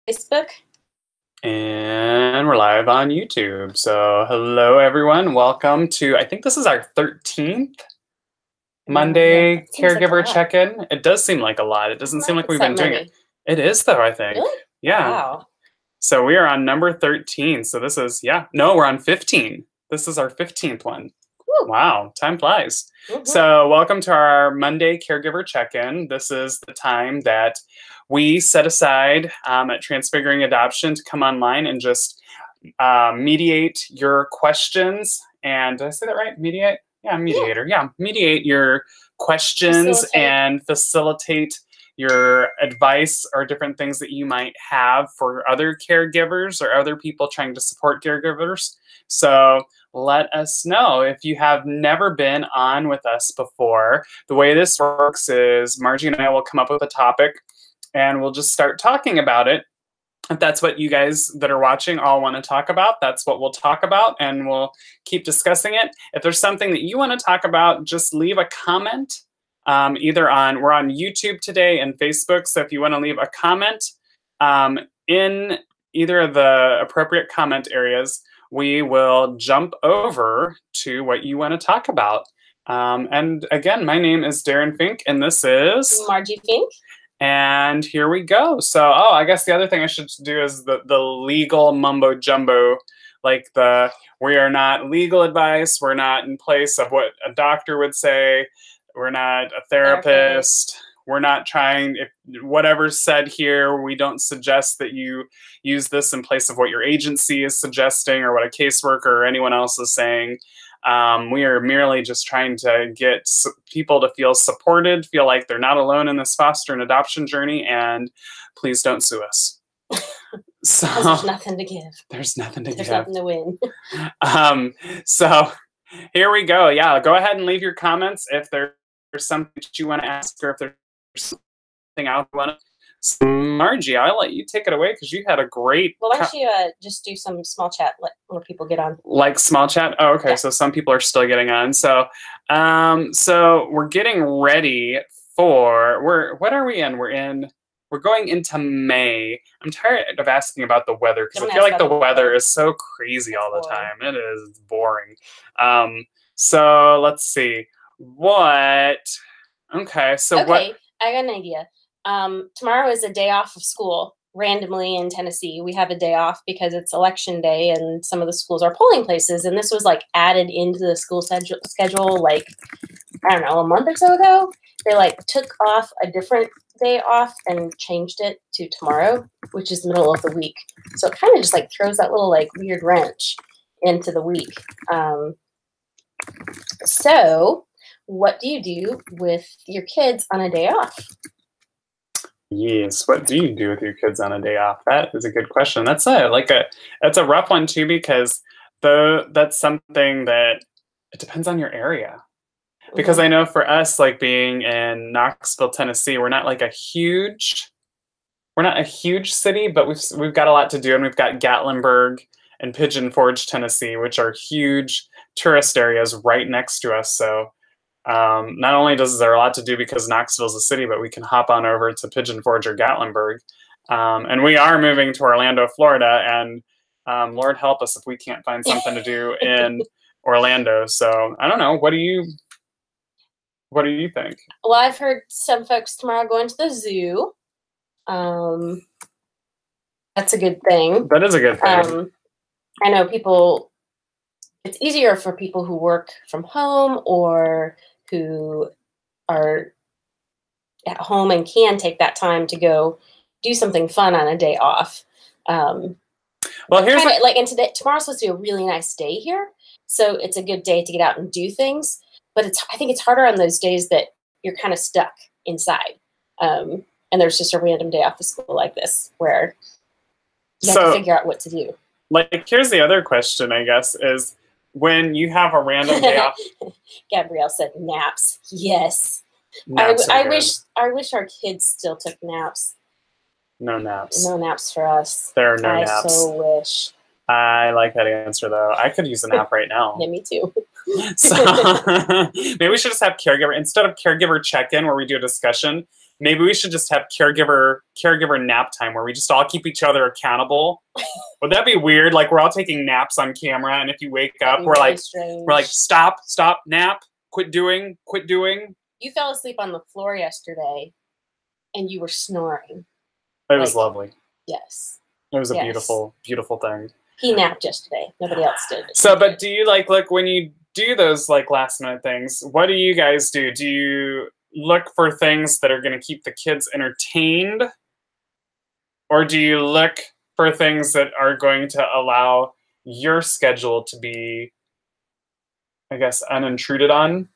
Facebook. And we're live on YouTube. So hello, everyone. Welcome to, I think this is our 13th Monday caregiver check-in. It does seem like a lot. It doesn't seem like we've been doing it. It is, though, I think. Really? Yeah. Wow. So we are on number 13. So this is, no, we're on 15. This is our 15th one. Woo. Wow, time flies. Mm-hmm. So welcome to our Monday caregiver check-in. This is the time that we set aside at Transfiguring Adoption to come online and just mediate your questions. And did I say that right? Mediate? Yeah, mediator. Yeah, mediate your questions and facilitate your advice or different things that you might have for other caregivers or other people trying to support caregivers. So let us know if you have never been on with us before. The way this works is Margie and I will come up with a topic and we'll just start talking about it. If that's what you guys that are watching all want to talk about, that's what we'll talk about, and we'll keep discussing it. If there's something that you want to talk about, just leave a comment. We're on YouTube today and Facebook, so if you want to leave a comment in either of the appropriate comment areas, we will jump over to what you want to talk about. And again, my name is Darren Fink, and this is Margie Fink. And here we go. So, I guess the other thing I should do is the legal mumbo jumbo, like we are not legal advice. We're not in place of what a doctor would say. We're not a therapist. We're not trying, if whatever's said here, we don't suggest that you use this in place of what your agency is suggesting or what a caseworker or anyone else is saying. We are merely just trying to get people to feel supported, feel like they're not alone in this foster and adoption journey, and please don't sue us. So there's nothing to give. There's nothing to give. There's nothing to win. So here we go. Yeah, go ahead and leave your comments if there's something that you want to ask or if there's something else you want to. So Margie, I'll let you take it away because you had a great. Well, why don't you just do some small chat when people get on? Like small chat? Oh, okay. Yeah. So some people are still getting on. So, so we're getting ready for what are we in? We're going into May. I'm tired of asking about the weather because I feel like the weather is so crazy all the time. It is boring. So let's see. Okay. So what? I got an idea. Tomorrow is a day off of school. Randomly in Tennessee, we have a day off because it's election day and some of the schools are polling places. And this was like added into the school schedule, like, I don't know, a month or so ago. They like took off a different day off and changed it to tomorrow, which is the middle of the week. So it kind of just like throws that little like weird wrench into the week. So what do you do with your kids on a day off? Yes. What do you do with your kids on a day off? That is a good question. That's a rough one too, because that's something that it depends on your area. Because I know for us, like being in Knoxville, Tennessee, we're not a huge city, but we've got a lot to do, and we've got Gatlinburg and Pigeon Forge, Tennessee, which are huge tourist areas right next to us. So not only is there a lot to do because Knoxville's a city, but we can hop on over to Pigeon Forge or Gatlinburg. And we are moving to Orlando, Florida, and Lord help us if we can't find something to do in Orlando. So I don't know. What do you think? Well, I've heard some folks tomorrow going to the zoo. That's a good thing. That is a good thing. I know it's easier for people who work from home or who are at home and can take that time to go do something fun on a day off. Well, here's and tomorrow's supposed to be a really nice day here, so it's a good day to get out and do things. But I think it's harder on those days that you're kind of stuck inside, and there's just a random day off of school like this where you have to figure out what to do. Like, here's the other question, I guess, is when you have a random day off. Gabrielle said naps. Yes. Naps I wish our kids still took naps. No naps. No naps for us. There are no naps. I so wish. I like that answer, though. I could use a nap right now. Yeah, me too. So maybe we should just have caregiver, instead of caregiver check-in where we do a discussion, maybe we should just have caregiver nap time where we just all keep each other accountable. Would that be weird? Like we're all taking naps on camera, and if you wake up, we're really like, stop, nap, quit doing. You fell asleep on the floor yesterday, and you were snoring. It was lovely. Yes. It was a beautiful, beautiful thing. He napped yesterday. Nobody else did. So, but do you like when you do those like last minute things, what do you guys do? Do you look for things that are going to keep the kids entertained? Or do you look for things that are going to allow your schedule to be, I guess, unintruded on?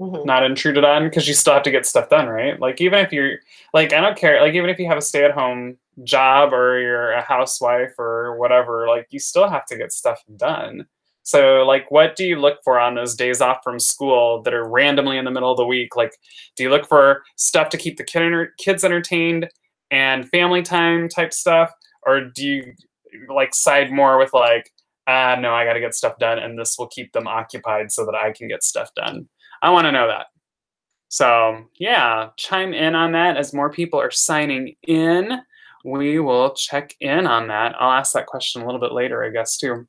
Not intruded on, because you still have to get stuff done, right? Like even if you're like, I don't care, like even if you have a stay-at-home job or you're a housewife or whatever, like you still have to get stuff done. So like what do you look for on those days off from school that are randomly in the middle of the week? Like do you look for stuff to keep the kids entertained and family time type stuff, or do you like side more with like, no, I got to get stuff done and this will keep them occupied so that I can get stuff done? I want to know that. So yeah, chime in on that as more people are signing in. We will check in on that. I'll ask that question a little bit later, I guess, too.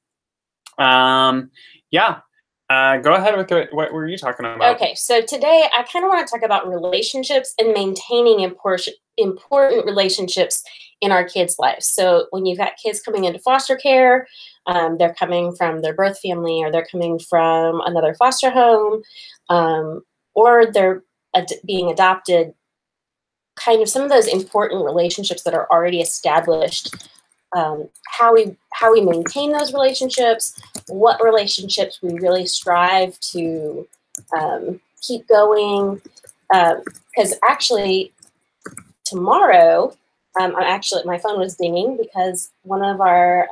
Yeah, go ahead with what were you talking about? Okay, so today I kind of want to talk about relationships and maintaining important relationships in our kids' lives. So when you've got kids coming into foster care, they're coming from their birth family, or they're coming from another foster home, or they're being adopted, kind of some of those important relationships that are already established, how we maintain those relationships, what relationships we really strive to keep going. Because actually tomorrow, my phone was dinging because one of our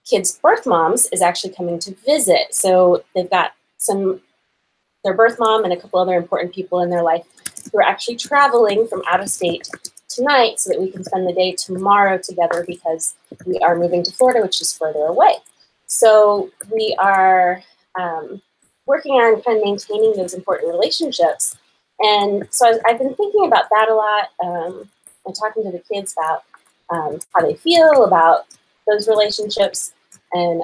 kids' birth moms is actually coming to visit. So they've got their birth mom and a couple other important people in their life who are actually traveling from out of state tonight so that we can spend the day tomorrow together, because we are moving to Florida, which is further away. So we are working on kind of maintaining those important relationships. And so I've been thinking about that a lot, and talking to the kids about how they feel about those relationships, and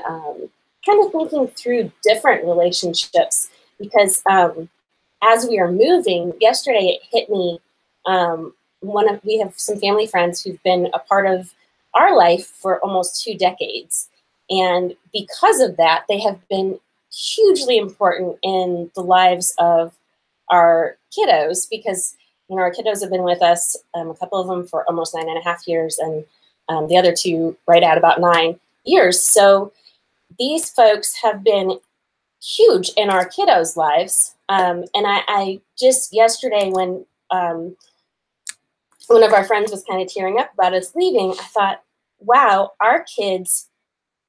kind of thinking through different relationships, because as we are moving, yesterday it hit me, we have some family friends who've been a part of our life for almost 2 decades. And because of that, they have been hugely important in the lives of our kiddos, because our kiddos have been with us, a couple of them for almost 9.5 years, and the other 2 right at about 9 years. So these folks have been huge in our kiddos' lives. And I just yesterday, when one of our friends was kind of tearing up about us leaving, I thought, wow, our kids,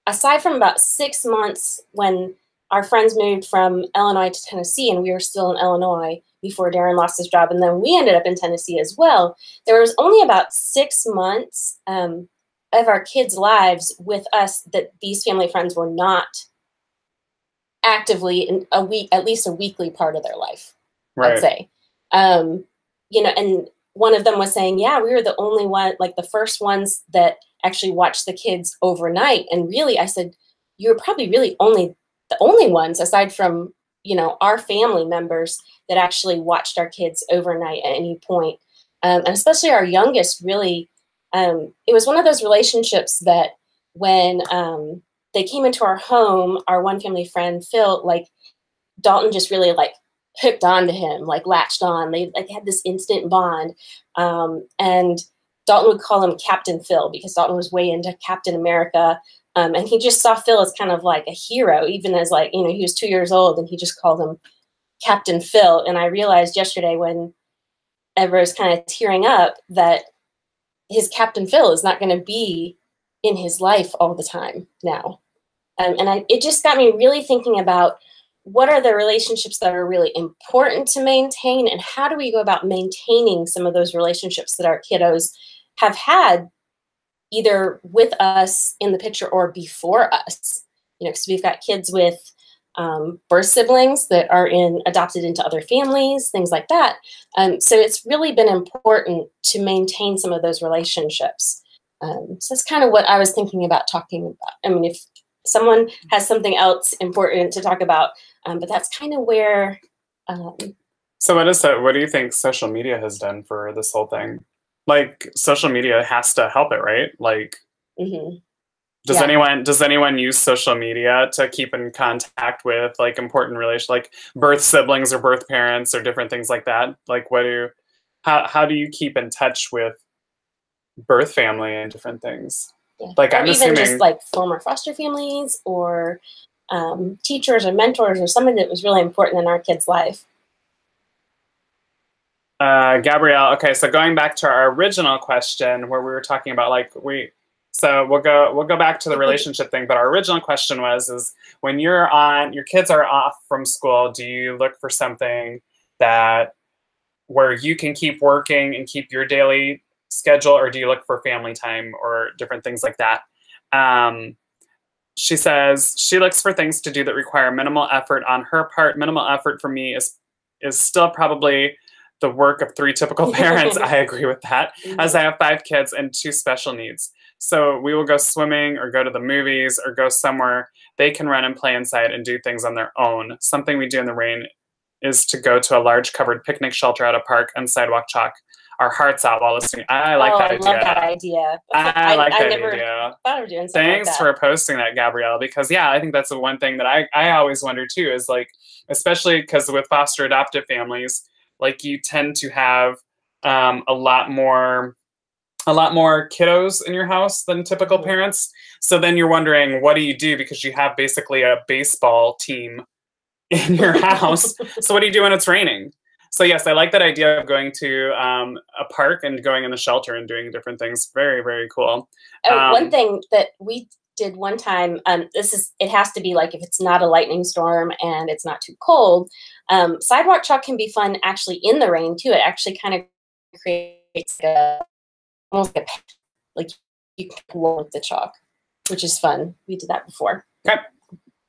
aside from about 6 months when our friends moved from Illinois to Tennessee, and we were still in Illinois before Darren lost his job, and then we ended up in Tennessee as well, there was only about 6 months of our kids' lives with us that these family friends were not actively in a week, at least a weekly part of their life, right. I'd say. And one of them was saying, yeah, we were the only one, like the first ones that actually watched the kids overnight. And really, I said, you're probably really the only ones, aside from, our family members, that actually watched our kids overnight at any point. And especially our youngest, really, it was one of those relationships that when they came into our home, our one family friend, Phil, like Dalton just really hooked onto him, latched on. They had this instant bond. And Dalton would call him Captain Phil, because Dalton was way into Captain America. And he just saw Phil as kind of like a hero, even as he was 2 years old, and he just called him Captain Phil. And I realized yesterday, when Ever was kind of tearing up, that his Captain Phil is not going to be in his life all the time now. It just got me really thinking about, what are the relationships that are really important to maintain, and how do we go about maintaining some of those relationships that our kiddos have had either with us in the picture or before us? Because we've got kids with birth siblings that are adopted into other families, things like that. So it's really been important to maintain some of those relationships. So that's kind of what I was thinking about talking about. I mean, if someone has something else important to talk about, but that's kind of where. So what do you think social media has done for this whole thing? Like, social media has to help it, right? Like, does anyone use social media to keep in contact with like important relations, like birth siblings or birth parents or different things like that? Like, how do you keep in touch with birth family and different things? Yeah. Like, or I'm even assuming just like former foster families or teachers or mentors or somebody that was really important in our kid's life. Gabrielle, okay, so going back to our original question where we were talking about like so we'll go back to the relationship thing, but our original question is when your kids are off from school, do you look for something where you can keep working and keep your daily schedule, or do you look for family time or different things like that? She says she looks for things to do that require minimal effort on her part. Minimal effort for me is still probably the work of 3 typical parents. I agree with that, as I have 5 kids and 2 special needs. So we will go swimming or go to the movies or go somewhere they can run and play inside and do things on their own. Something we do in the rain is to go to a large covered picnic shelter at a park and sidewalk chalk our hearts out while listening. I like that idea. I love that idea. I like that never idea. thought of doing something Thanks like that. for posting that, Gabrielle, because yeah, I think that's the one thing that I always wonder too, is like, especially because with foster adoptive families, like you tend to have a lot more kiddos in your house than typical parents. So then you're wondering, what do you do? Because you have basically a baseball team in your house. So what do you do when it's raining? So yes, I like that idea of going to a park and going in the shelter and doing different things. Very, very cool. One thing that we did one time, it has to be like if it's not a lightning storm and it's not too cold. Sidewalk chalk can be fun actually in the rain too. It actually kind of creates almost like you can roll with the chalk, which is fun. We did that before. Okay.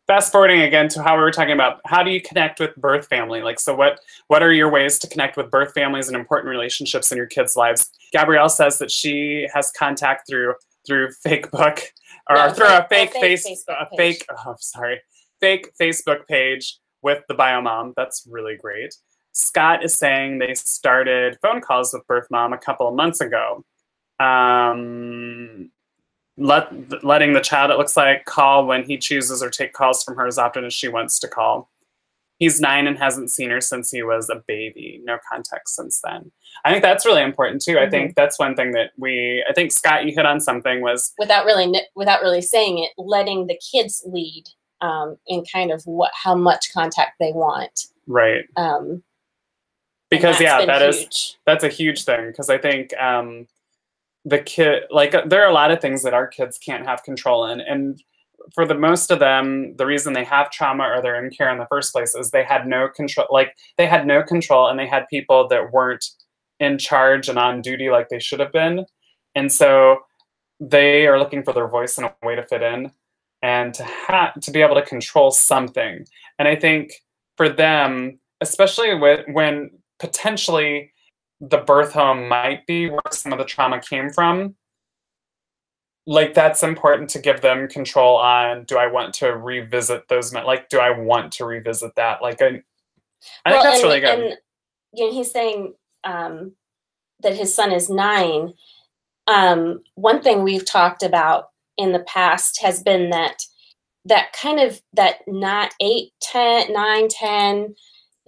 Fast forwarding again to how we were talking about how do you connect with birth family? Like, so what are your ways to connect with birth families and important relationships in your kids' lives? Gabrielle says that she has contact through Facebook or through a fake Facebook page with the Biomom. That's really great. Scott is saying they started phone calls with birth mom a couple of months ago. Letting the child, it looks like, call when he chooses or take calls from her as often as she wants to call. He's 9 and hasn't seen her since he was a baby. No contact since then. I think that's really important too. I think that's one thing that I think Scott, you hit on something, was without really saying it, letting the kids lead in kind of how much contact they want. Right. Because yeah, that's a huge thing. Because I think the kid, like, there are a lot of things that our kids can't have control in, and for the most of them, the reason they have trauma or they're in care in the first place is they had no control. Like, they had no control, and they had people that weren't in charge and on duty like they should have been, and so they are looking for their voice and a way to fit in, and to be able to control something. And I think for them, especially when potentially the birth home might be where some of the trauma came from, like, that's important to give them control on, do I want to revisit those, like, do I want to revisit that? Like, I think that's really good. And you know, he's saying that his son is 9. One thing we've talked about in the past has been that kind of that not 8, 10, 9, 10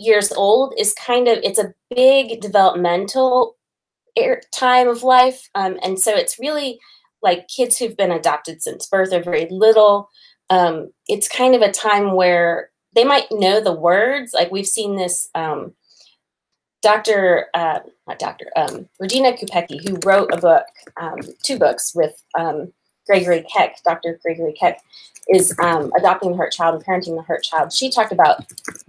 years old is kind of, it's a big developmental time of life. And so it's really like kids who've been adopted since birth are very little. It's kind of a time where they might know the words. Like, we've seen this Regina Kupecki, who wrote a book, 2 books with Gregory Keck. Dr. Gregory Keck is adopting the hurt child and parenting the hurt child. She talked about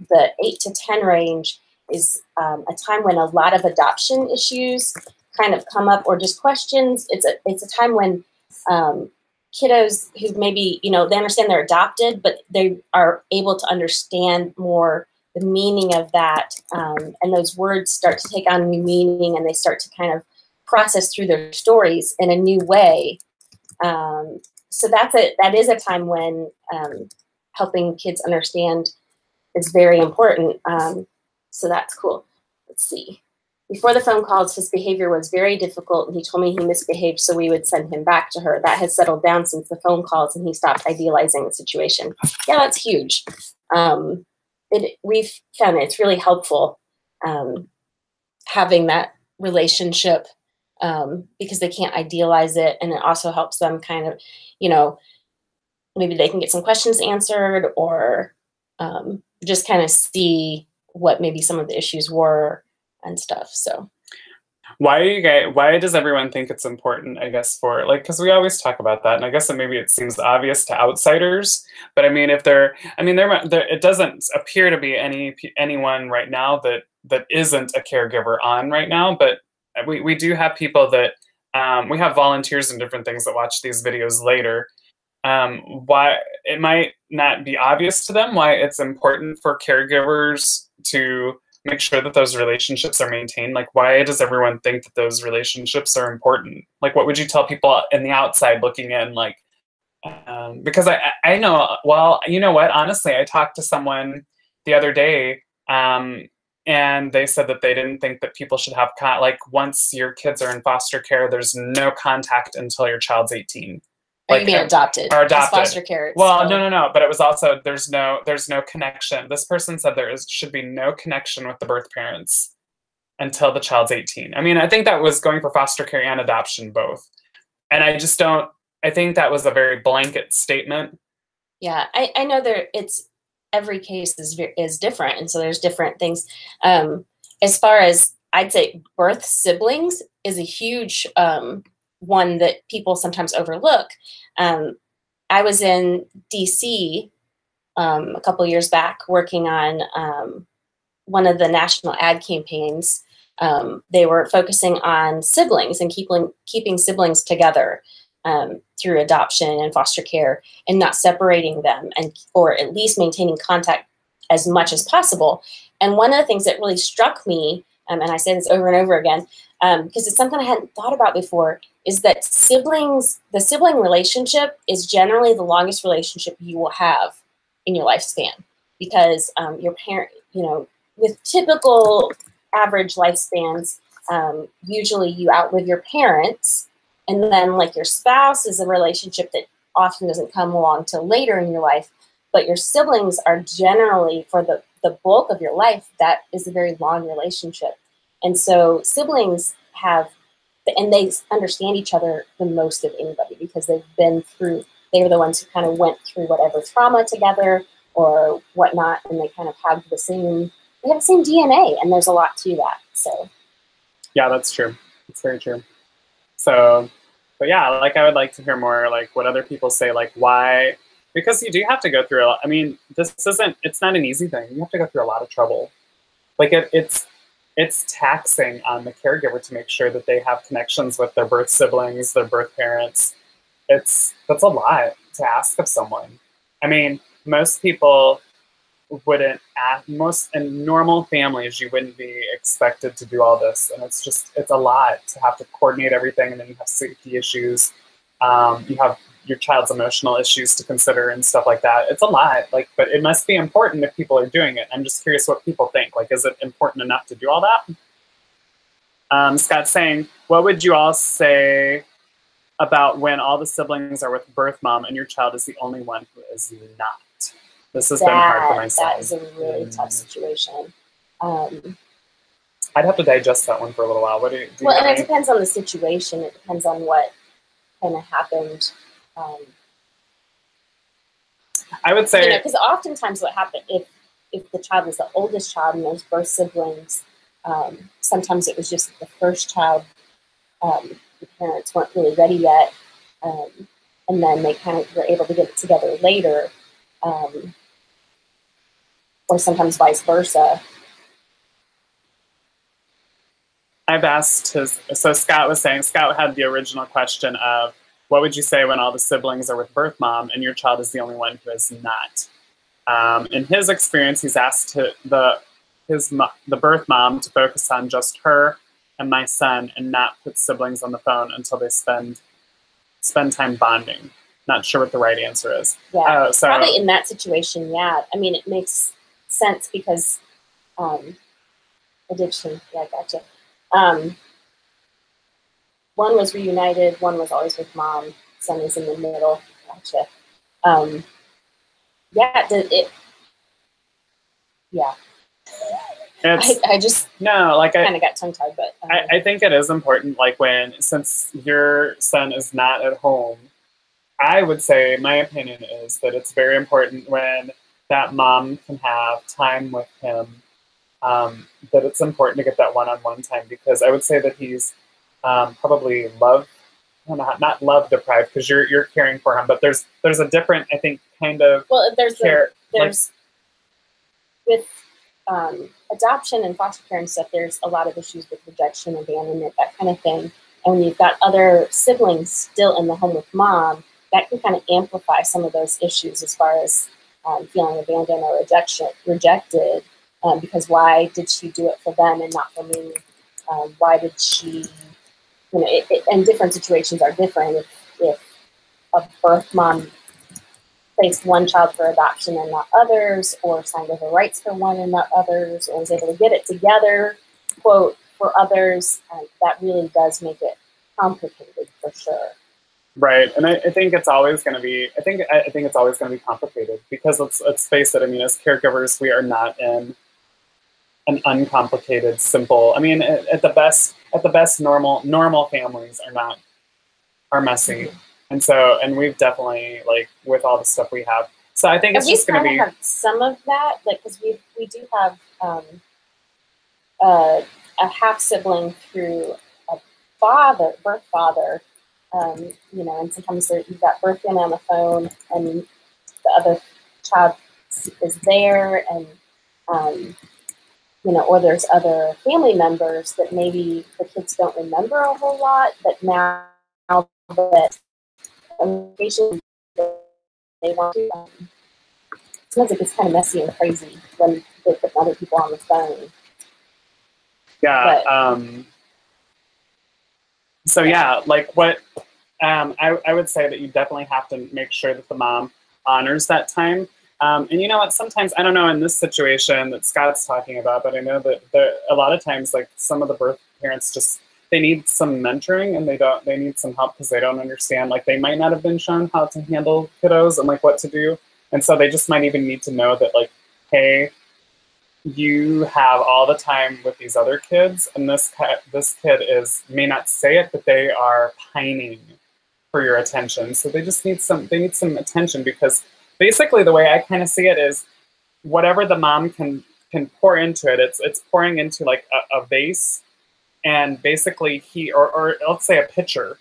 the 8 to 10 range is a time when a lot of adoption issues kind of come up, or just questions. It's a time when kiddos who maybe, you know, they understand they're adopted, but they are able to understand more the meaning of that, and those words start to take on new meaning, and they start to kind of process through their stories in a new way. So that is a time when helping kids understand is very important. So that's cool. Let's see. Before the phone calls, his behavior was very difficult, and he told me he misbehaved, so we would send him back to her. That has settled down since the phone calls, and he stopped idealizing the situation. Yeah, that's huge. We've found it's really helpful having that relationship because they can't idealize it, and it also helps them kind of, you know, maybe they can get some questions answered, or just kind of see what maybe some of the issues were and stuff. So why does everyone think it's important, I guess, for, like, because we always talk about that, and I guess that maybe it seems obvious to outsiders, but I mean, it doesn't appear to be anyone right now that isn't a caregiver on right now, but we do have people that we have volunteers and different things that watch these videos later. Why it might not be obvious to them why it's important for caregivers to make sure that those relationships are maintained. Like, why does everyone think that those relationships are important? Like, what would you tell people in the outside looking in? Like, because I know, well, you know what, honestly, I talked to someone the other day, and they said that they didn't think that people should have, like, once your kids are in foster care, there's no contact until your child's 18. Like, you mean adopted? Or adopted. Foster care. Well, no. But it was also there's no connection. This person said should be no connection with the birth parents until the child's 18. I mean, I think that was going for foster care and adoption both. And I just don't. I think that was a very blanket statement. Yeah, I know every case is different, and so there's different things. As far as I'd say, birth siblings is a huge one that people sometimes overlook. I was in DC a couple years back working on one of the national ad campaigns. They were focusing on siblings and keeping siblings together through adoption and foster care, and not separating them, or at least maintaining contact as much as possible. And one of the things that really struck me, and I say this over and over again, because it's something I hadn't thought about before, is that the sibling relationship is generally the longest relationship you will have in your lifespan, because your parent, you know, with typical average lifespans, usually you outlive your parents, and then like your spouse is a relationship that often doesn't come along till later in your life, but your siblings are generally, for the bulk of your life, that is a very long relationship. And so siblings they understand each other the most of anybody, because they were the ones who kind of went through whatever trauma together or whatnot, and they kind of have the same DNA, and there's a lot to that. So yeah, that's true. It's very true. So, but yeah, like, I would like to hear more, like, what other people say, like, why, because you do have to go through I mean, it's not an easy thing. You have to go through a lot of trouble. Like, it's taxing on the caregiver to make sure that they have connections with their birth siblings, their birth parents. That's a lot to ask of someone. I mean, most people wouldn't in normal families, you wouldn't be expected to do all this. And it's a lot to have to coordinate everything. And then you have safety issues. You have your child's emotional issues to consider and stuff like that. It's a lot, like, but it must be important if people are doing it. I'm just curious what people think. Like, is it important enough to do all that? Scott's saying, what would you all say about when all the siblings are with birth mom and your child is the only one who is not? This has been hard for my son. That is a really tough situation. I'd have to digest that one for a little while. What do you well, and it depends on the situation. It depends on what kind of happened. I would say, because oftentimes what happened, if the child was the oldest child and there's birth siblings, sometimes it was just the first child, the parents weren't really ready yet, and then they kind of were able to get it together later, or sometimes vice versa. I've asked so Scott was saying, Scott had the original question of, what would you say when all the siblings are with birth mom and your child is the only one who is not? In his experience, he's asked the birth mom to focus on just her and my son and not put siblings on the phone until they spend time bonding. Not sure what the right answer is. Yeah, probably in that situation, yeah. I mean, it makes sense because addiction, yeah, gotcha. One was reunited, one was always with mom, son is in the middle, gotcha. Yeah. I just kind of got tongue-tied, but I think it is important, like since your son is not at home, I would say my opinion is that it's very important when that mom can have time with him, that it's important to get that one-on-one time, because I would say that he's probably not love deprived, because you're caring for him, but there's a different, I think, kind of care. With adoption and foster care and stuff, there's a lot of issues with rejection, abandonment, that kind of thing. And when you've got other siblings still in the home with mom, that can kind of amplify some of those issues as far as feeling abandoned or rejected. Because why did she do it for them and not for me? Why did she, and different situations are different. If a birth mom placed one child for adoption and not others, or signed over rights for one and not others, or was able to get it together, quote, for others, that really does make it complicated for sure. Right, and I think it's always going to be. I think it's always going to be complicated, because let's face it. I mean, as caregivers, we are not in an uncomplicated, simple. I mean, at the best, normal families are messy. Mm-hmm. And we've definitely, like, with all the stuff we have. So I think it's just going to be have some of that, like, because we do have a half sibling through a birth father, and sometimes you've got birth family on the phone, and the other child is there, and or there's other family members that maybe the kids don't remember a whole lot, but now that communication they want to, sometimes it gets kind of messy and crazy when they put other people on the phone. Yeah. So yeah, like what I would say that you definitely have to make sure that the mom honors that time. And you know what? Sometimes, I don't know, in this situation that Scott's talking about, but I know that a lot of times, like, some of the birth parents just, they need some mentoring, and they need some help because they don't understand. Like, they might not have been shown how to handle kiddos and, like, what to do. And so they just might even need to know that, like, hey, you have all the time with these other kids, and this kid may not say it, but they are pining for your attention. So they just need some attention, because basically the way I kind of see it is whatever the mom can pour into it, it's pouring into, like, a vase, and basically or let's say a pitcher,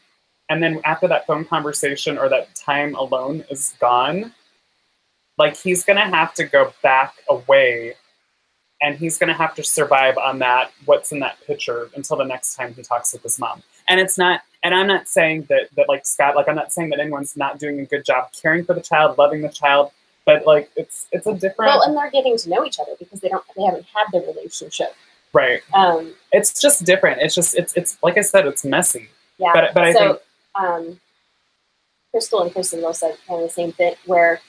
and then after that phone conversation or that time alone is gone, like, he's gonna have to go back away, and he's gonna have to survive on that, what's in that pitcher, until the next time he talks with his mom. And I'm not saying that like Scott, like, I'm not saying that anyone's not doing a good job caring for the child, loving the child, but, like, it's a different. Well, and they're getting to know each other because they haven't had the relationship. Right. It's just different. It's like I said, it's messy. Yeah. But I think Crystal and Kristen both said kind of the same thing, where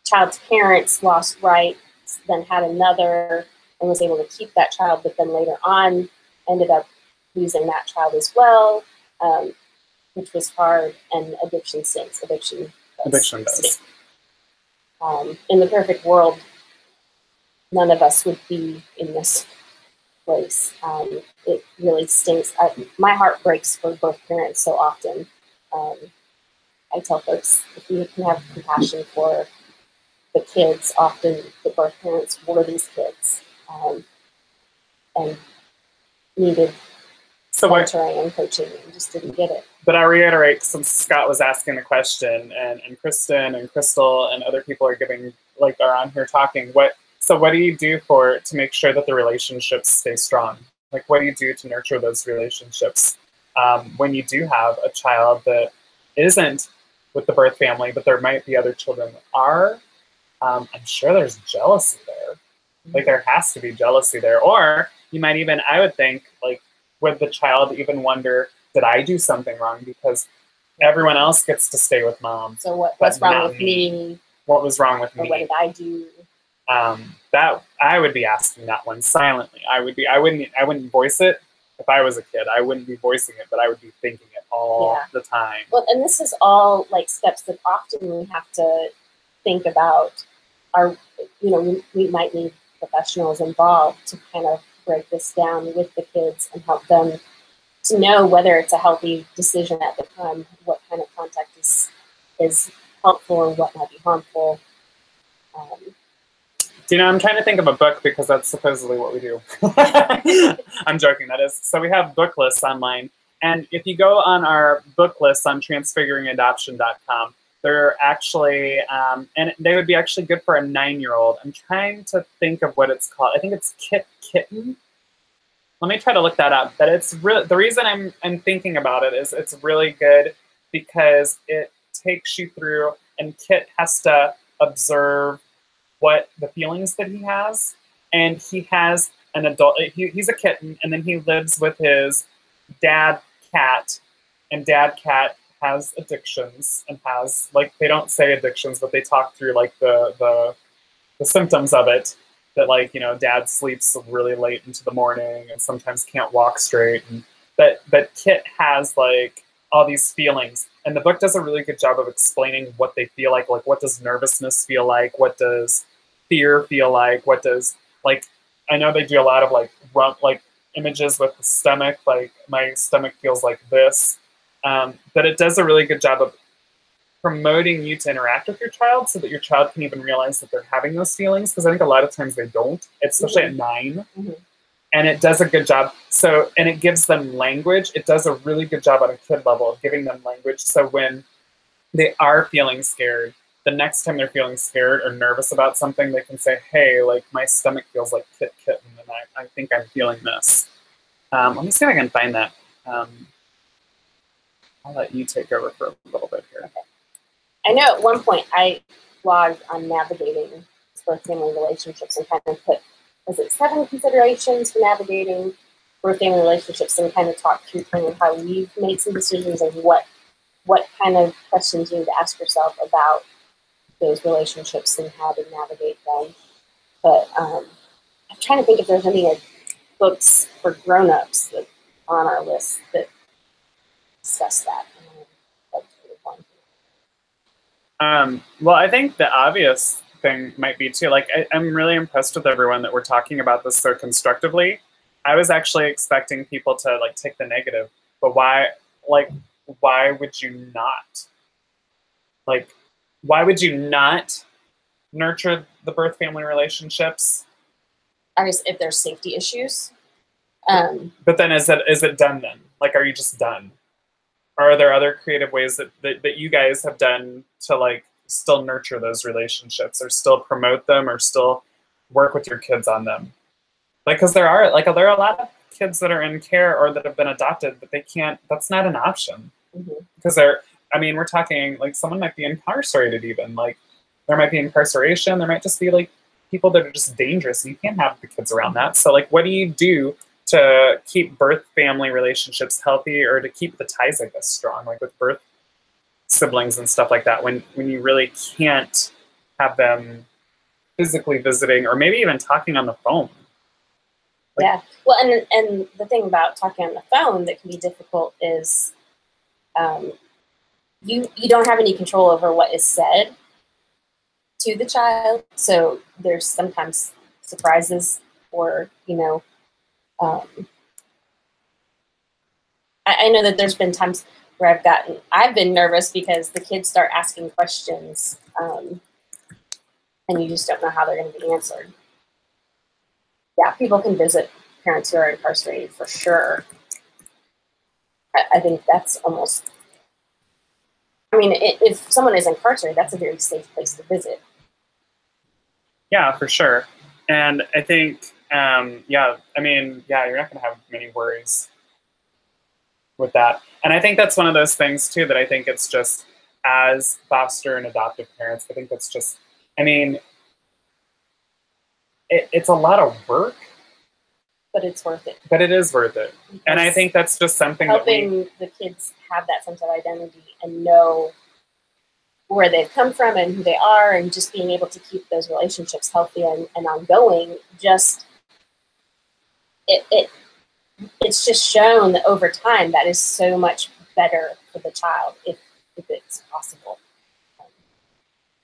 child's parents lost rights, then had another, and was able to keep that child, but then later on ended up losing that child as well, which was hard. And addiction stinks. Addiction does. In the perfect world, none of us would be in this place. It really stinks. My heart breaks for both parents so often. I tell folks, if you can have compassion for the kids, often the birth parents were these kids, and needed mentoring and coaching, and just didn't get it. But I reiterate, since Scott was asking the question, and Kristen and Crystal and other people are are on here talking, what do you do to make sure that the relationships stay strong? Like, what do you do to nurture those relationships? when you do have a child that isn't with the birth family, but there might be other children that are, I'm sure there's jealousy there. Like there has to be jealousy there. Or you might even, I would think, like, would the child even wonder, did I do something wrong? Because everyone else gets to stay with mom. So what's wrong with me? What was wrong with me? What did I do? That I would be asking that one silently. I wouldn't voice it if I was a kid. I wouldn't be voicing it, but I would be thinking it all the time. Well, and this is all like steps that often we have to think about. We might need professionals involved to kind of break this down with the kids and help them to know whether it's a healthy decision at the time, what kind of contact is helpful and what might be harmful. I'm trying to think of a book because that's supposedly what we do. I'm joking, that is. So we have book lists online. And if you go on our book list on transfiguringadoption.com, they're actually, and they would be actually good for a 9-year-old. I'm trying to think of what it's called. I think it's Kitten. Let me try to look that up. But it's the reason I'm thinking about it is it's really good because it takes you through, and Kit has to observe what the feelings that he has. And he has an adult, he's a kitten, and then he lives with his dad cat, and dad cat has addictions and has, like, they don't say addictions, but they talk through like the symptoms of it, that, like, dad sleeps really late into the morning and sometimes can't walk straight, and that Kit has like all these feelings. And the book does a really good job of explaining what they feel like what does nervousness feel like, what does fear feel like, what does, like, I know they do a lot of like images with the stomach, like my stomach feels like this, but it does a really good job of promoting you to interact with your child so that your child can even realize that they're having those feelings, because I think a lot of times they don't, especially at 9. And it does a good job. So, and it gives them language. It does a really good job on a kid level of giving them language. So when they are feeling scared, the next time they're feeling scared or nervous about something, they can say, hey, like, my stomach feels like kitten, and I think I'm feeling this. Let me see if I can find that. I'll let you take over for a little bit here. Okay. I know at one point I blogged on navigating birth family relationships and kind of put, was it 7 considerations for navigating birth family relationships, and kind of talked through kind of how we've made some decisions and what kind of questions you need to ask yourself about those relationships and how to navigate them. But I'm trying to think if there's any books for grown-ups that on our list that discuss that. Well, I think the obvious thing might be too, like, I'm really impressed with everyone that we're talking about this so constructively. I was actually expecting people to like take the negative, but why would you not? Like, why would you not nurture the birth family relationships? I guess if there's safety issues. But then is it done then? Like, are you just done? Or are there other creative ways that you guys have done to like still nurture those relationships, or still promote them, or still work with your kids on them? Like, because there are a lot of kids that are in care or that have been adopted, but they can't, that's not an option. Because we're talking like someone might be incarcerated even, like there might be incarceration, there might just be like people that are just dangerous, and you can't have the kids around that. So like, what do you do to keep birth family relationships healthy, or to keep the ties, I guess, strong, like with birth siblings and stuff like that, when you really can't have them physically visiting or maybe even talking on the phone? Like, yeah, well, and the thing about talking on the phone that can be difficult is you don't have any control over what is said to the child, so there's sometimes surprises, or I know that there's been times where I've been nervous because the kids start asking questions, and you just don't know how they're going to be answered. Yeah, people can visit parents who are incarcerated for sure. I think that's almost, if someone is incarcerated, that's a very safe place to visit. Yeah, for sure. And I think, you're not going to have many worries. with that. And I think that's one of those things too, that I think it's just, as foster and adoptive parents, I think it's just, I mean, it's a lot of work, but it's worth it. But it is worth it. And I think that's just something helping the kids have that sense of identity and know where they've come from and who they are, and just being able to keep those relationships healthy and ongoing. Just it's just shown that over time that is so much better for the child if it's possible.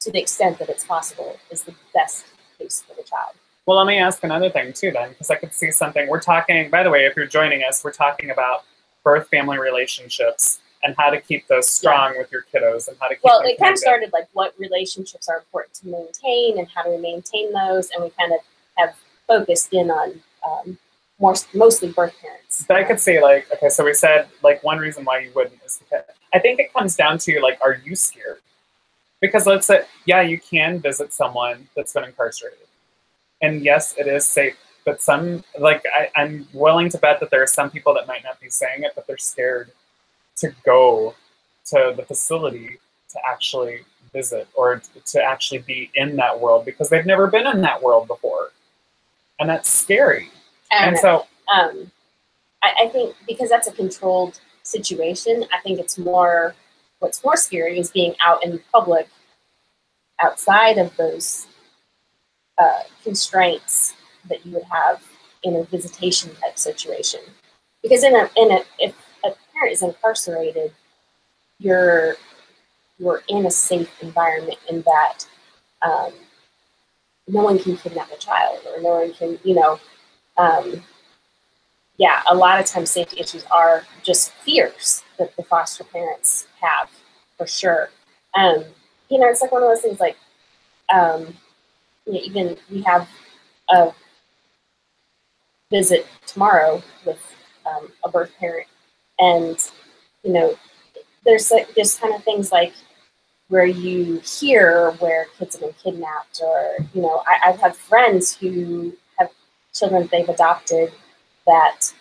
To the extent that it's possible is the best case for the child. Well, let me ask another thing too then, because I could see something. We're talking, by the way, if you're joining us, we're talking about birth-family relationships and how to keep those strong with your kiddos and how to keep them it kind of started like what relationships are important to maintain and how do we maintain those, and we kind of have focused in on mostly birth parents. But I could say, like, okay, so we said, like, one reason why you wouldn't is because I think it comes down to, like, are you scared? Because let's say, yeah, you can visit someone that's been incarcerated. And yes, it is safe. But some, like, I'm willing to bet that there are some people that might not be saying it, but they're scared to go to the facility to actually visit or to actually be in that world because they've never been in that world before. And that's scary. And so I think because that's a controlled situation, I think it's more, what's more scary is being out in public outside of those constraints that you would have in a visitation type situation. Because if a parent is incarcerated, you're in a safe environment in that no one can kidnap a child, or no one can, a lot of times safety issues are just fears that the foster parents have, for sure. It's like one of those things, like, even we have a visit tomorrow with a birth parent, and there's like just kind of things like where you hear where kids have been kidnapped, or I've had friends who have children that they've adopted that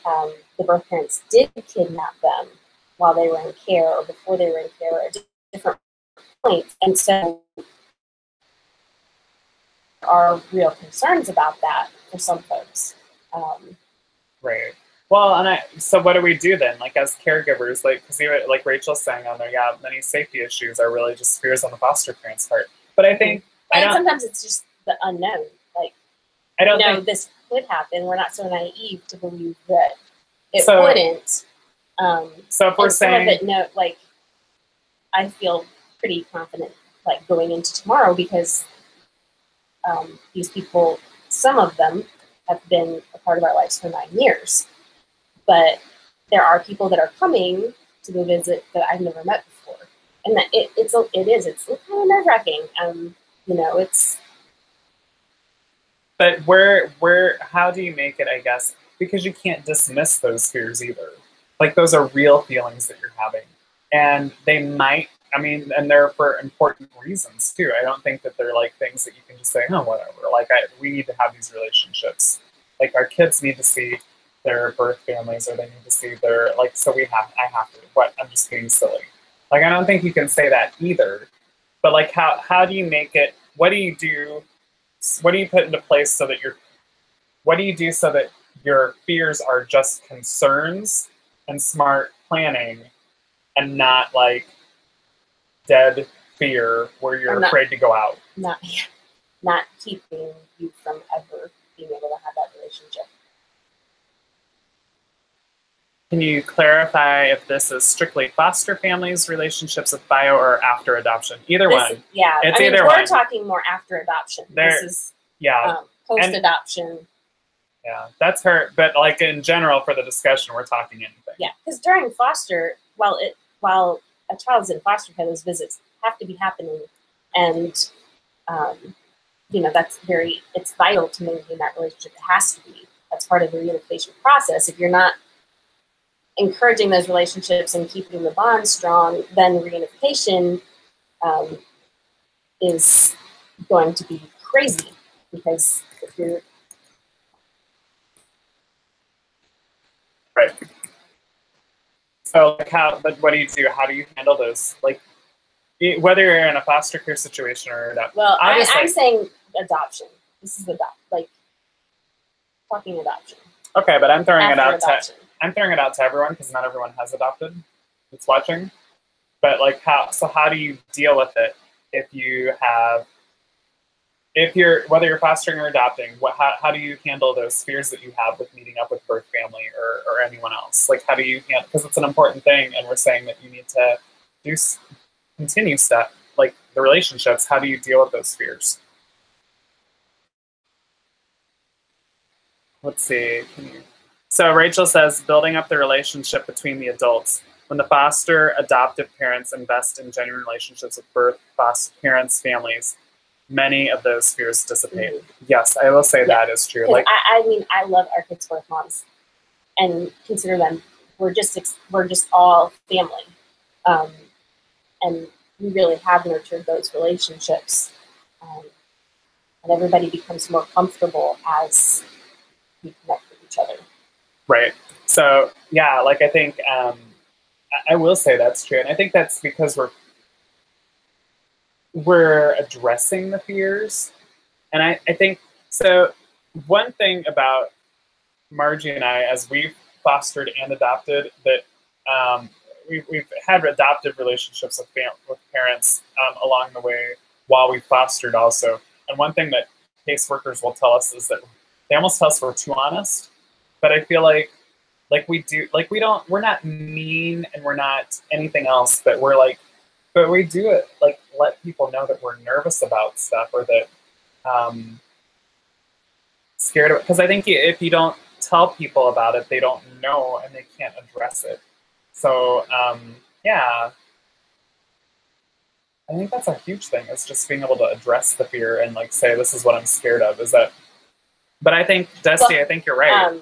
the birth parents did kidnap them while they were in care or before they were in care at different points, and so there are real concerns about that for some folks. Right. Well, so what do we do then? Like, as caregivers, because like Rachel's saying on there, yeah, many safety issues are really just fears on the foster parents' part. But I think, sometimes it's just the unknown. Like, I don't think this could happen. We're not so naive to believe that it wouldn't. So if we're saying, I feel pretty confident, like, going into tomorrow because these people, some of them have been a part of our lives for 9 years. But there are people that are coming to the visit that I've never met before, and that it's kind of nerve-wracking. It's. But how do you make it? I guess because you can't dismiss those fears either. Like, those are real feelings that you're having, and they might. And they're for important reasons too. I don't think that they're like things that you can just say, oh, whatever. Like, we need to have these relationships. Like, our kids need to see their birth families, or they need to see their, like, so I have to, I'm just being silly. Like, I don't think you can say that either. But, like, how do you make it, what do you put into place so that your fears are just concerns and smart planning and not, like, dead fear where you're afraid to go out? Not keeping you from ever being able to have that relationship. Can you clarify if this is strictly foster families, relationships with bio, or after adoption? Either one. Yeah, it's either one. We're talking more after adoption. This is post-adoption. Yeah, that's her. But, like, in general, for the discussion, we're talking anything. Yeah, because during foster, while a child's in foster care, those visits have to be happening, and it's vital to maintain that relationship. It has to be. That's part of the reunification process. If you're not encouraging those relationships and keeping the bond strong, then reunification is going to be crazy, because if you're So like but what do you do? How do you handle those? Like whether you're in a foster care situation or not. Well, I'm saying adoption. This is like talking adoption. Okay, but I'm throwing it out to everyone because not everyone has adopted that's watching. But like how do you deal with it whether you're fostering or adopting, how do you handle those fears that you have with meeting up with birth family or anyone else? Like how do you handle, because it's an important thing and we're saying that you need to continue like the relationships, how do you deal with those fears? Let's see. So Rachel says, building up the relationship between the adults. When the foster adoptive parents invest in genuine relationships with birth foster parents, families, many of those fears dissipate. Mm-hmm. Yes, I will say that is true. Like I mean, I love our kids' birth moms and consider them. We're just all family, and we really have nurtured those relationships, and everybody becomes more comfortable as we connect with each other. Right. So yeah, like I think I will say that's true, and I think that's because we're addressing the fears, and I think so. One thing about Margie and I, as we've fostered and adopted, that we've had adoptive relationships with parents along the way while we fostered also. And one thing that caseworkers will tell us is that they almost tell us we're too honest. But I feel like we're not mean and we're not anything else, but we do it, like let people know that we're nervous about stuff or that scared of it. Because I think if you don't tell people about it, they don't know and they can't address it. So yeah, I think that's a huge thing, is just being able to address the fear and like say, this is what I'm scared of. But I think, Dusty, I think you're right.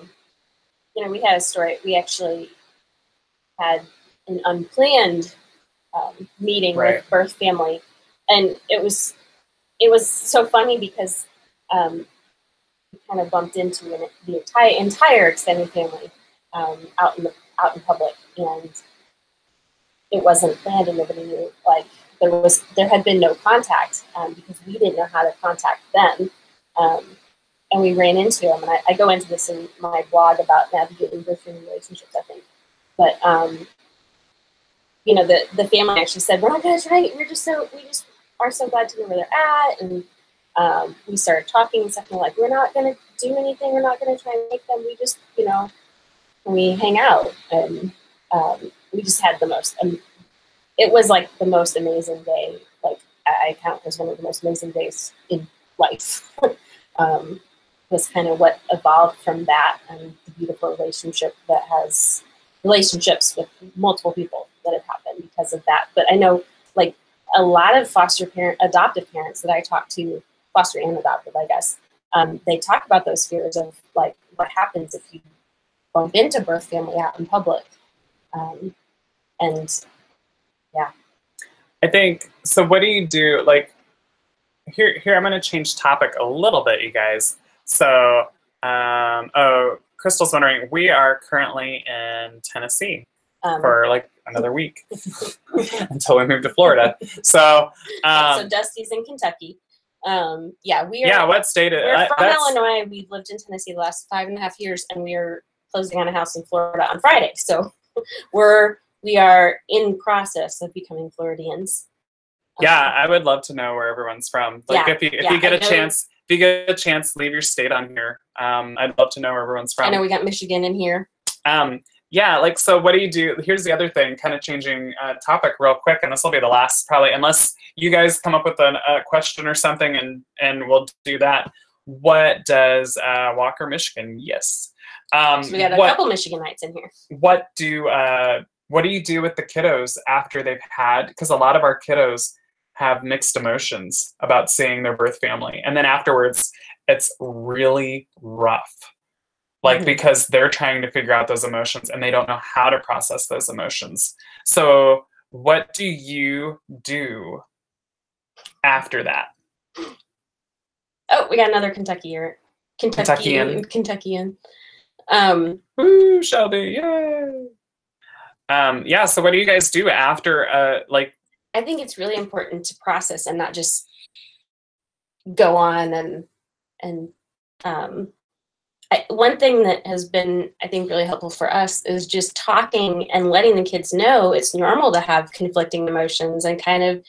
We had a story. We actually had an unplanned meeting with birth family, and it was so funny because we kind of bumped into the entire extended family out in public, and it wasn't planned, and nobody knew. Like there had been no contact because we didn't know how to contact them. And we ran into them, and I go into this in my blog about navigating birth family relationships, I think. But the family actually said, "We're not going to try. We just are so glad to know where they're at." And we started talking and stuff. And we're like, "We're not going to do anything. We're not going to try and make them. We just, we hang out." And we just had the most. It was like the most amazing day. Like I count as one of the most amazing days in life. Was kind of what evolved from that, and the beautiful relationship that has relationships with multiple people that have happened because of that. But I know like a lot of adoptive parents that I talk to, foster and adoptive, I guess, they talk about those fears of like what happens if you bump into birth family out in public. And yeah. I think, so what do you do? Like here, I'm going to change topic a little bit, you guys. So, Crystal's wondering, we are currently in Tennessee for like another week until we move to Florida. So, so Dusty's in Kentucky. Yeah, we are. Yeah, what state? We're from Illinois. We've lived in Tennessee the last 5.5 years, and we are closing on a house in Florida on Friday. So, we are in process of becoming Floridians. Yeah, I would love to know where everyone's from. Like, if you get a chance. If you get a chance, leave your state on here. I'd love to know where everyone's from. I know we got Michigan in here. Yeah, like, so what do you do? Here's the other thing, kind of changing topic real quick, and this will be the last probably, unless you guys come up with a question or something, and we'll do that. What does Walker, Michigan? Yes. So we got a couple Michiganites in here. What do you do with the kiddos after they've had, because a lot of our kiddos have mixed emotions about seeing their birth family. And then afterwards, it's really rough. Like, because they're trying to figure out those emotions and they don't know how to process those emotions. So what do you do after that? Oh, we got another Kentuckian. Ooh, Shelby, yay! Yeah, so what do you guys do after, like? I think it's really important to process and not just go on and one thing that has been, I think, really helpful for us is just talking and letting the kids know it's normal to have conflicting emotions, and kind of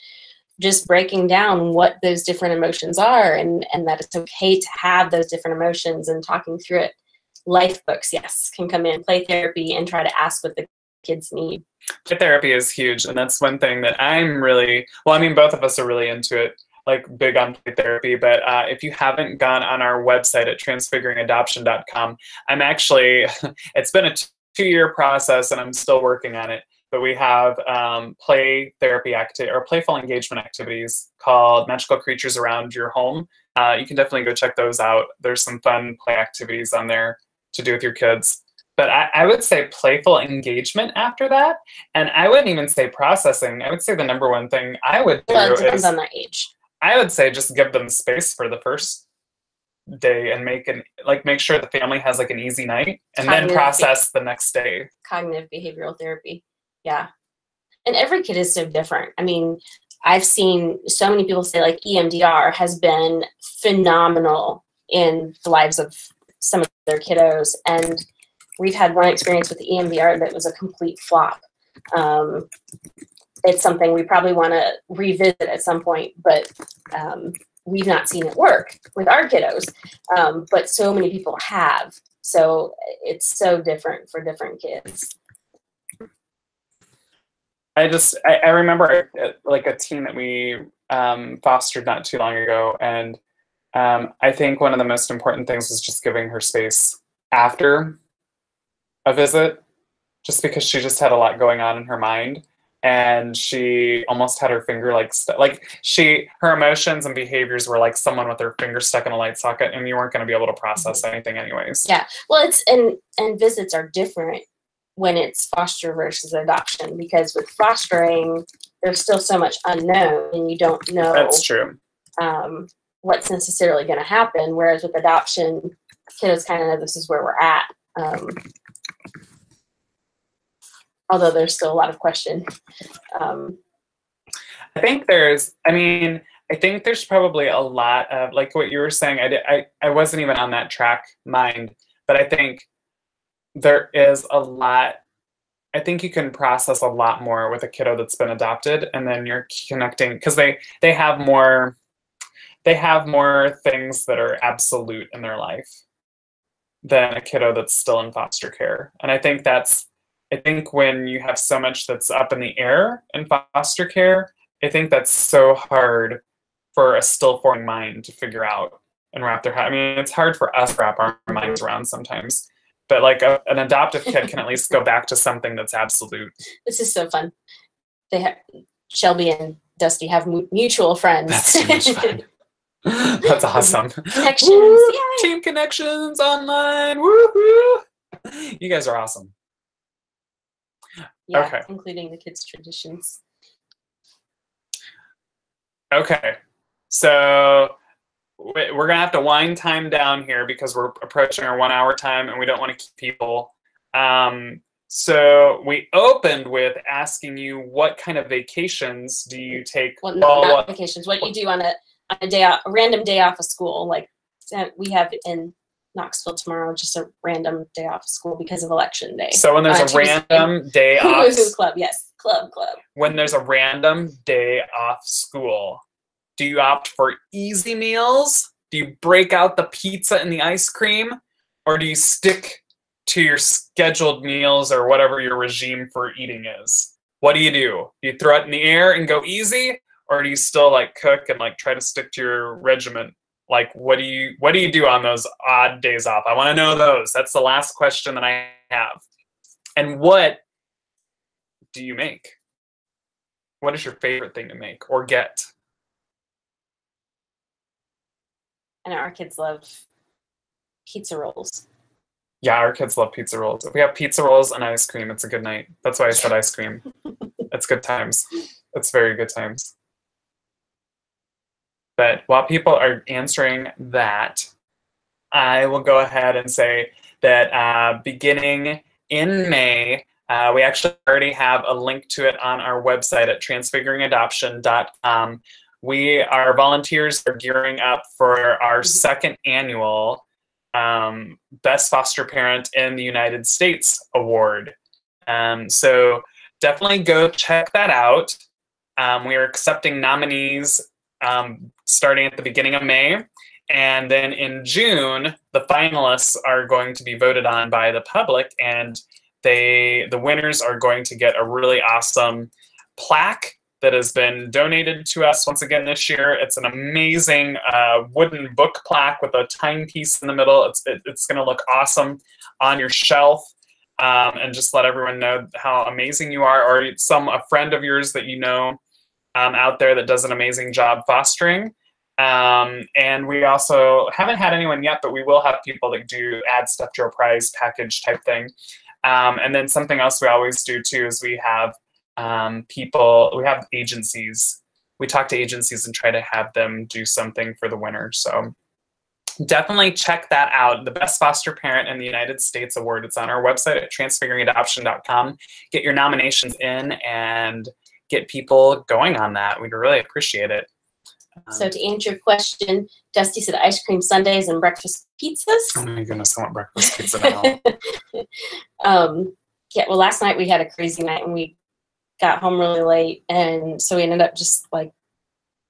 just breaking down what those different emotions are, and that it's okay to have those different emotions, and talking through it. Life books, yes, can come in, play therapy, and try to ask what the kids need. Play therapy is huge, and that's one thing that I'm really, well, I mean, both of us are really into it, like big on play therapy, but if you haven't gone on our website at transfiguringadoption.com, I'm actually, it's been a 2-year process and I'm still working on it, but we have play therapy or playful engagement activities called Magical Creatures Around Your Home. You can definitely go check those out. There's some fun play activities on there to do with your kids. But I would say playful engagement after that. And I wouldn't even say processing. I would say the number one thing I would do it depends on their age. I would say just give them space for the first day and make sure the family has like an easy night, and then process the next day. Cognitive behavioral therapy. Yeah. And every kid is so different. I mean, I've seen so many people say like EMDR has been phenomenal in the lives of some of their kiddos. And we've had one experience with EMDR that was a complete flop. It's something we probably want to revisit at some point, but we've not seen it work with our kiddos. But so many people have. So it's so different for different kids. I remember like a teen that we fostered not too long ago, and I think one of the most important things was just giving her space after a visit, just because she just had a lot going on in her mind, and she almost had her finger her emotions and behaviors were like someone with their finger stuck in a light socket, and you weren't going to be able to process anything anyways. Yeah, well, it's and visits are different when it's foster versus adoption, because with fostering there's still so much unknown and you don't know. That's true. What's necessarily going to happen, whereas with adoption, kiddos kind of know this is where we're at. Although there's still a lot of question. I think there's probably a lot of, like what you were saying, I wasn't even on that track mind, but I think there is a lot, I think you can process a lot more with a kiddo that's been adopted, and then you're connecting, because they have more things that are absolute in their life than a kiddo that's still in foster care. And I think when you have so much that's up in the air in foster care, I think that's so hard for a still forming mind to figure out and wrap their head. I mean, it's hard for us to wrap our minds around sometimes, but like an adoptive kid can at least go back to something that's absolute. This is so fun. Shelby and Dusty have mutual friends. That's too much fun. That's awesome. Connections. Woo! Team connections online. Woohoo! You guys are awesome. Yeah, okay. Including the kids' traditions. Okay, so we're going to have to wind time down here because we're approaching our 1 hour time and we don't want to keep people. So we opened with asking you what kind of vacations do you take? Well, no, not vacations. What you do on a day off, a random day off of school. Like we have in Knoxville tomorrow, just a random day off of school because of election day. So when there's a random day off. Club, yes. Club. When there's a random day off school, do you opt for easy meals? Do you break out the pizza and the ice cream? Or do you stick to your scheduled meals or whatever your regime for eating is? What do? Do you throw it in the air and go easy? Or do you still like cook and like try to stick to your regiment? Like, what do you do on those odd days off? I want to know those. That's the last question that I have. And what do you make? What is your favorite thing to make or get? And our kids love pizza rolls. Yeah, our kids love pizza rolls. If we have pizza rolls and ice cream, it's a good night. That's why I said ice cream. It's good times. It's very good times. But while people are answering that, I will go ahead and say that beginning in May, We actually already have a link to it on our website at transfiguringadoption.com. Our volunteers are gearing up for our second annual Best Foster Parent in the United States award. So definitely go check that out. We are accepting nominees starting at the beginning of May. And then in June, the finalists are going to be voted on by the public, and the winners are going to get a really awesome plaque that has been donated to us once again this year. It's an amazing wooden book plaque with a timepiece in the middle. It's going to look awesome on your shelf, and just let everyone know how amazing you are, or a friend of yours that you know out there that does an amazing job fostering. And we also haven't had anyone yet, but we will have people that do add stuff to our prize package type thing. And then something else we always do too is we have agencies. We talk to agencies and try to have them do something for the winner. So definitely check that out. The Best Foster Parent in the United States Award. It's on our website at transfiguringadoption.com. Get your nominations in and get people going on that. We'd really appreciate it. So to answer your question, Dusty said ice cream sundaes and breakfast pizzas. Oh my goodness, I want breakfast pizza now. Yeah, well, last night we had a crazy night and we got home really late, and so we ended up just like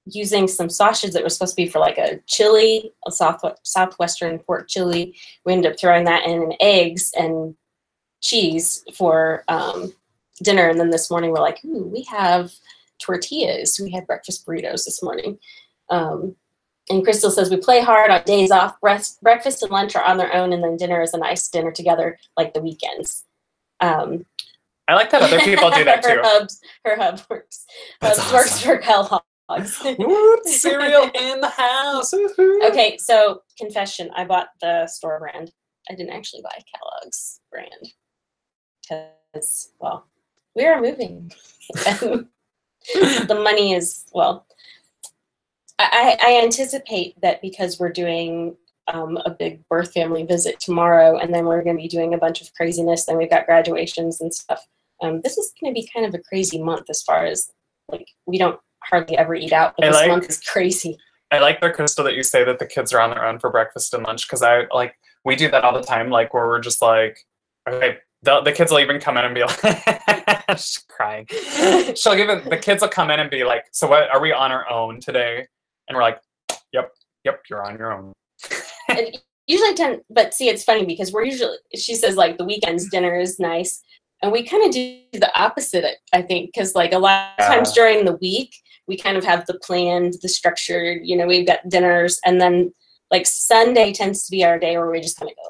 using some sausage that was supposed to be for like a chili, a southwestern pork chili. We ended up throwing that in, and eggs and cheese for dinner, and then this morning we're like, ooh, we have tortillas. We had breakfast burritos this morning. And Crystal says we play hard on days off. Breakfast and lunch are on their own, and then dinner is a nice dinner together, like the weekends. I like that other people do that too. Her hub works. That's Hubs works for Kellogg's. Ooh, cereal in the house. Okay, so confession: I bought the store brand. I didn't actually buy Kellogg's brand because, well, we are moving. The money is, well, I anticipate that because we're doing a big birth family visit tomorrow, and then we're going to be doing a bunch of craziness, then we've got graduations and stuff. This is going to be kind of a crazy month as far as, like, we don't hardly ever eat out, but this month is crazy. I like the, Crystal, that you say that the kids are on their own for breakfast and lunch, because we do that all the time, like, where we're just like, okay, the kids will even come in and be like, she's crying. The kids will come in and be like, so what, are we on our own today? And we're like, yep, you're on your own. And usually but see, it's funny because she says like the weekends dinner is nice. And we kind of do the opposite, I think, because like a lot of times during the week, we kind of have the planned, the structured, we've got dinners. And then like Sunday tends to be our day where we just kind of go,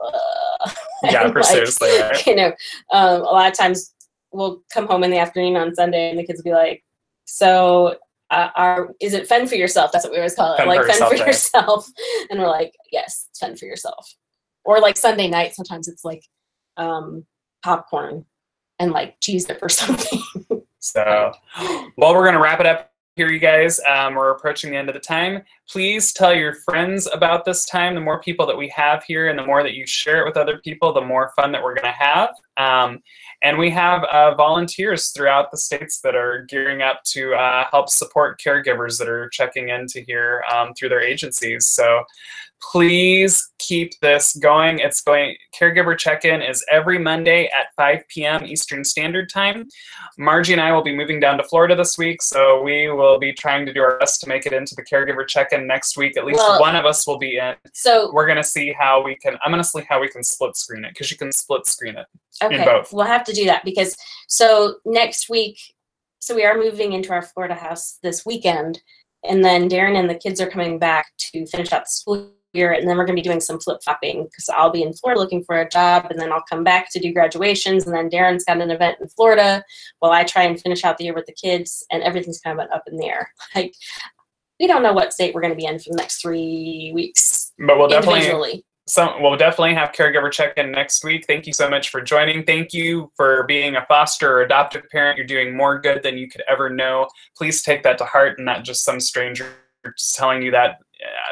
yeah, seriously, right? A lot of times we'll come home in the afternoon on Sunday and the kids will be like, so is it fun for yourself? That's what we always call it. Fun for yourself. And we're like, yes, it's fun for yourself. Or like Sunday night, sometimes it's like popcorn and like cheese dip or something. So, well, we're going to wrap it up here, you guys. We're approaching the end of the time. Please tell your friends about this time. The more people that we have here and the more that you share it with other people, the more fun that we're going to have. And we have volunteers throughout the states that are gearing up to help support caregivers that are checking in to here through their agencies. So please keep this going. Caregiver check-in is every Monday at 5 p.m. Eastern Standard Time. Margie and I will be moving down to Florida this week, so we will be trying to do our best to make it into the caregiver check-in next week. At least one of us will be in. So we're going to see how we can, I'm going to see how we can split screen it, because you can split screen it in both. We'll have to do that because, so next week, so we are moving into our Florida house this weekend, and then Darren and the kids are coming back to finish out the school year, and then we're going to be doing some flip-flopping because I'll be in Florida looking for a job, and then I'll come back to do graduations, and then Darren's got an event in Florida while I try and finish out the year with the kids, and everything's kind of up in the air. Like, we don't know what state we're going to be in for the next 3 weeks. But we'll definitely have caregiver check-in next week. Thank you so much for joining. Thank you for being a foster or adoptive parent. You're doing more good than you could ever know. Please take that to heart and not just some stranger just telling you that.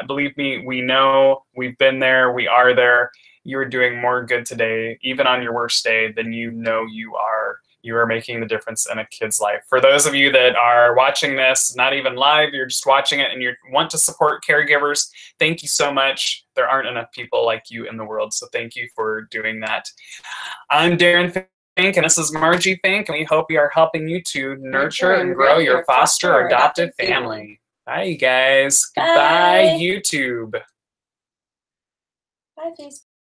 Believe me, we know, we've been there, we are there. You're doing more good today, even on your worst day, than you know you are. you are making the difference in a kid's life. For those of you that are watching this, not even live, you're just watching it and you want to support caregivers, thank you so much. There aren't enough people like you in the world, so thank you for doing that. I'm Darren Fink, and this is Margie Fink, and we hope we are helping you to nurture and grow your foster or adoptive family. Bye, you guys. Goodbye, YouTube. Bye, Facebook.